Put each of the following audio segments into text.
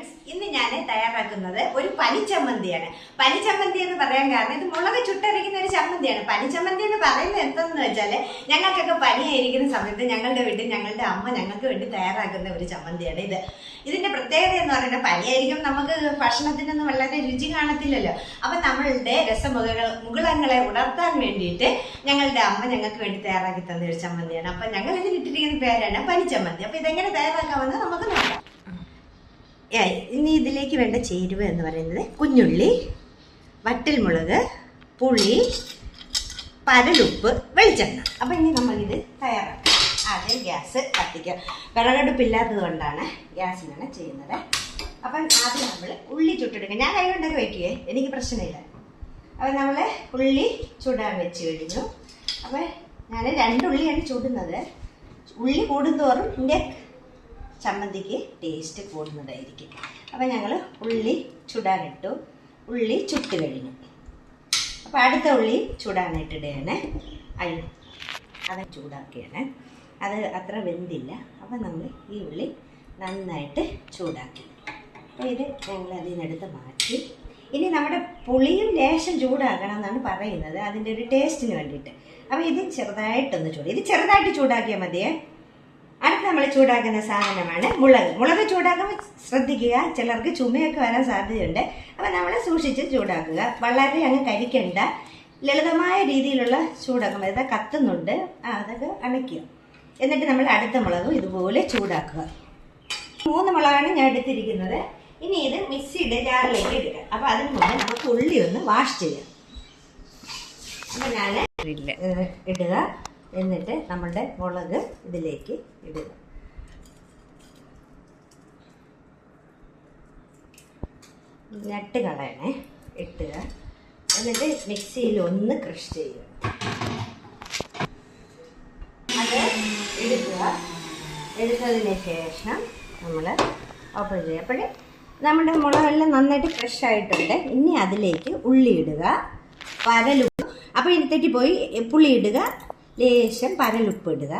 Friends, ഇന്ന് ഞാൻ തയ്യാറാക്കുന്നത് ഒരു പനിച്ചമ്മന്തിയാണ്. പനിച്ചമ്മന്തി എന്ന് പറയാൻ കാരണം ഇത് മുളക് ചുട്ടരയ്ക്കുന്ന ഒരു ചമ്മന്തിയാണ്. പനിച്ചമ്മന്തി എന്ന് പറയുന്നത് എന്തെന്ന് വെച്ചാൽ ഞങ്ങൾക്കൊക്കെ പനിയായിരിക്കുന്ന സമയത്ത് ഞങ്ങളുടെ വീട്ടിൽ ഞങ്ങളുടെ അമ്മ ഞങ്ങൾക്ക് വേണ്ടി തയ്യാറാക്കുന്ന ഒരു ചമ്മന്തിയാണ് ഇത്. ഇതിന്റെ പ്രത്യേകത എന്ന് പറയുന്നത് പനിയായിരിക്കും, നമുക്ക് ഭക്ഷണത്തിനൊന്നും വളരെ രുചി കാണത്തില്ലല്ലോ. അപ്പൊ നമ്മളുടെ മുകുളങ്ങളെ ഉണർത്താൻ വേണ്ടിയിട്ട് ഞങ്ങളുടെ അമ്മ ഞങ്ങൾക്ക് വേണ്ടി തയ്യാറാക്കി തന്ന ഒരു ചമ്മന്തിയാണ്. അപ്പൊ ഞങ്ങൾ ഇതിലിട്ടിരിക്കുന്ന പേരാണ് പനിച്ചമ്മന്തി. അപ്പൊ ഇതെങ്ങനെ തയ്യാറാക്കാമെന്ന് നമുക്ക് നോക്കാം. ഇനി ഇതിലേക്ക് വേണ്ട ചേരുവ എന്ന് പറയുന്നത് കുഞ്ഞുള്ളി, വറ്റൽമുളക്, പുളി, പരലുപ്പ്, വെളിച്ചെണ്ണ. അപ്പം ഇനി നമ്മളിത് തയ്യാറാക്കാം. ആദ്യം ഗ്യാസ് കത്തിക്കുക. വിറകടുപ്പില്ലാത്തത് കൊണ്ടാണ് ഗ്യാസിലാണ് ചെയ്യുന്നത്. അപ്പം ആദ്യം നമ്മൾ ഉള്ളി ചുട്ടെടുക്കുക. ഞാൻ കൈ കൊണ്ടൊക്കെ വയ്ക്കുകയെ, എനിക്ക് പ്രശ്നമില്ല. അപ്പം നമ്മൾ ഉള്ളി ചുടാൻ വെച്ച് കഴിഞ്ഞു. അപ്പം ഞാൻ 2 ഉള്ളിയാണ് ചുടുന്നത്. ഉള്ളി കൂടുന്തോറും എൻ്റെ ചമ്മന്തിക്ക് ടേസ്റ്റ് കൂടുന്നതായിരിക്കും. അപ്പം ഞങ്ങൾ ഉള്ളി ചുടാനിട്ടു. ഉള്ളി ചുട്ട് കഴിഞ്ഞു. അപ്പം അടുത്ത ഉള്ളി ചൂടാനായിട്ടിടുകയാണ്. അത് ചൂടാക്കുകയാണ്. അത് അത്ര വെന്തില്ല. അപ്പം നമ്മൾ ഈ ഉള്ളി നന്നായിട്ട് ചൂടാക്കി. അപ്പോൾ ഇത് ഞങ്ങൾ അതിൽ നിന്നെടുത്ത് മാറ്റി. ഇനി നമ്മുടെ പുളിയും ലേശം ചൂടാക്കണം എന്നാണ് പറയുന്നത്, അതിൻ്റെ ഒരു ടേസ്റ്റിന് വേണ്ടിയിട്ട്. അപ്പോൾ ഇത് ചെറുതായിട്ടൊന്ന് ഇത് ചെറുതായിട്ട് ചൂടാക്കിയാൽ മതിയേ. അടുത്ത് നമ്മൾ ചൂടാക്കുന്ന സാധനമാണ് മുളക്. മുളക് ചൂടാക്കുമ്പോൾ ശ്രദ്ധിക്കുക, ചിലർക്ക് ചുമയൊക്കെ വരാൻ സാധ്യതയുണ്ട്. അപ്പം നമ്മൾ സൂക്ഷിച്ച് ചൂടാക്കുക. വളരെ അങ്ങ് കരിക്കണ്ട, ലളിതമായ രീതിയിലുള്ള ചൂടാക്കുമ്പോൾ ഇതാ കത്തുന്നുണ്ട്, അതൊക്കെ അണയ്ക്കുക. എന്നിട്ട് നമ്മൾ അടുത്ത മുളകും ഇതുപോലെ ചൂടാക്കുക. 3 മുളകാണ് ഞാൻ എടുത്തിരിക്കുന്നത്. ഇനി ഇത് മിക്സിയുടെ ജാറിലേക്ക് ഇടുക. അപ്പോൾ അതിന് മുന്നേ നമുക്ക് ഉള്ളി ഒന്ന് വാഷ് ചെയ്യാം. അപ്പം ഞാൻ ഇടുക. എന്നിട്ട് നമ്മളുടെ മുളക് ഇതിലേക്ക് ഇടുക. ഞെട്ട് കളയണേ, ഇട്ടുക. എന്നിട്ട് മിക്സിയിൽ ഒന്ന് ക്രഷ് ചെയ്യുക. അത് എടുക്കുക. എടുത്തതിന് ശേഷം നമ്മൾ ഓപ്പൺ ചെയ്യുക. അപ്പോൾ നമ്മുടെ മുളകെല്ലാം നന്നായിട്ട് ക്രഷ് ആയിട്ടുണ്ട്. ഇനി അതിലേക്ക് ഉള്ളി ഇടുക, പരലുപ്പ്. അപ്പോൾ ഇനി തെറ്റിപ്പോയി, പുളി ഇടുക, ലേശം പരലുപ്പ് ഇടുക.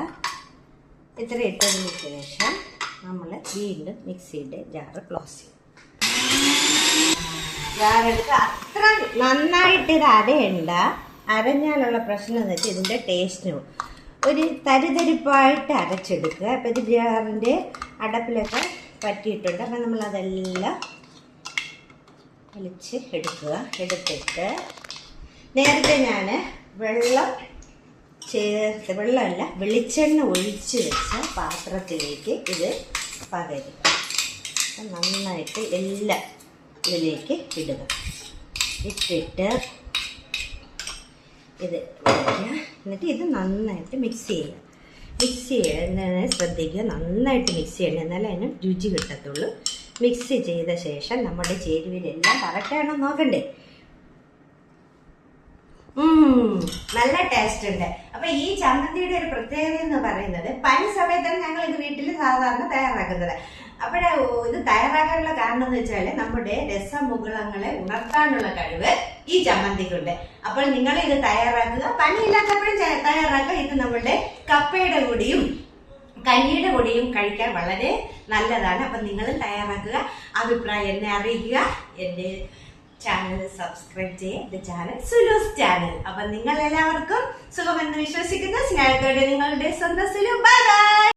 ഇത്ര ഇട്ടതിന് ശേഷം നമ്മൾ വീണ്ടും മിക്സിയുടെ ജാറ് ക്ലോസ് ചെയ്യും. ജാറെടുത്ത് അത്ര നന്നായിട്ട് ഇത് അരയണ്ട. അരഞ്ഞാലുള്ള പ്രശ്നം എന്ന് വെച്ചാൽ ഇതിൻ്റെ ടേസ്റ്റിനും ഒരു തരിതരിപ്പായിട്ട് അരച്ചെടുക്കുക. അപ്പോൾ ഇത് ജാറിൻ്റെ അടപ്പിലൊക്കെ പറ്റിയിട്ടുണ്ട്. അപ്പം നമ്മളതെല്ലാം വലിച്ച് എടുക്കുക. എടുത്തിട്ട് നേരത്തെ ഞാൻ വെള്ളമല്ല വെളിച്ചെണ്ണ ഒഴിച്ച് വെച്ച പാത്രത്തിലേക്ക് ഇത് പകരുക. നന്നായിട്ട് എല്ലാം ഇതിലേക്ക് ഇടുക. ഇട്ടിട്ട് ഇത് വയ്ക്കുക. എന്നിട്ട് ഇത് നന്നായിട്ട് മിക്സ് ചെയ്യുക. മിക്സ് ചെയ്യുന്നതിന് ശ്രദ്ധിക്കുക, നന്നായിട്ട് മിക്സ് ചെയ്യണം, എന്നാലേ അതിന് രുചി കിട്ടത്തുള്ളൂ. മിക്സ് ചെയ്ത ശേഷം നമ്മുടെ ചേരുവയിലെല്ലാം കറക്റ്റാണോ നോക്കണ്ടേ. നല്ല ടേസ്റ്റ് ഉണ്ട്. അപ്പൊ ഈ ചമ്മന്തിയുടെ ഒരു പ്രത്യേകത എന്ന് പറയുന്നത് പനി സമയത്താണ് ഞങ്ങൾ ഇത് വീട്ടിൽ സാധാരണ തയ്യാറാക്കുന്നത്. അപ്പോഴേ ഇത് തയ്യാറാക്കാനുള്ള കാരണം എന്ന് വെച്ചാൽ നമ്മുടെ രസമുകുളങ്ങളെ ഉണർത്താനുള്ള കഴിവ് ഈ ചമ്മന്തിക്കുണ്ട്. അപ്പോൾ നിങ്ങൾ ഇത് തയ്യാറാക്കുക. പനിയില്ലാത്തപ്പോഴും തയ്യാറാക്കുക. ഇത് നമ്മുടെ കപ്പയുടെ കൂടിയും കഞ്ഞിയുടെ കൂടിയും കഴിക്കാൻ വളരെ നല്ലതാണ്. അപ്പൊ നിങ്ങളും തയ്യാറാക്കുക. അഭിപ്രായം എന്നെ അറിയിക്കുക. എൻ്റെ ചാനൽ സബ്സ്ക്രൈബ് ചെയ്യുക. എൻ്റെ ചാനൽ സുലൂസ് ചാനൽ. അപ്പൊ നിങ്ങൾ എല്ലാവർക്കും സുഖമെന്ന് വിശ്വസിക്കുന്ന സ്നേഹത്തോടെ നിങ്ങളുടെ സ്വന്തം സുലു. Bye bye.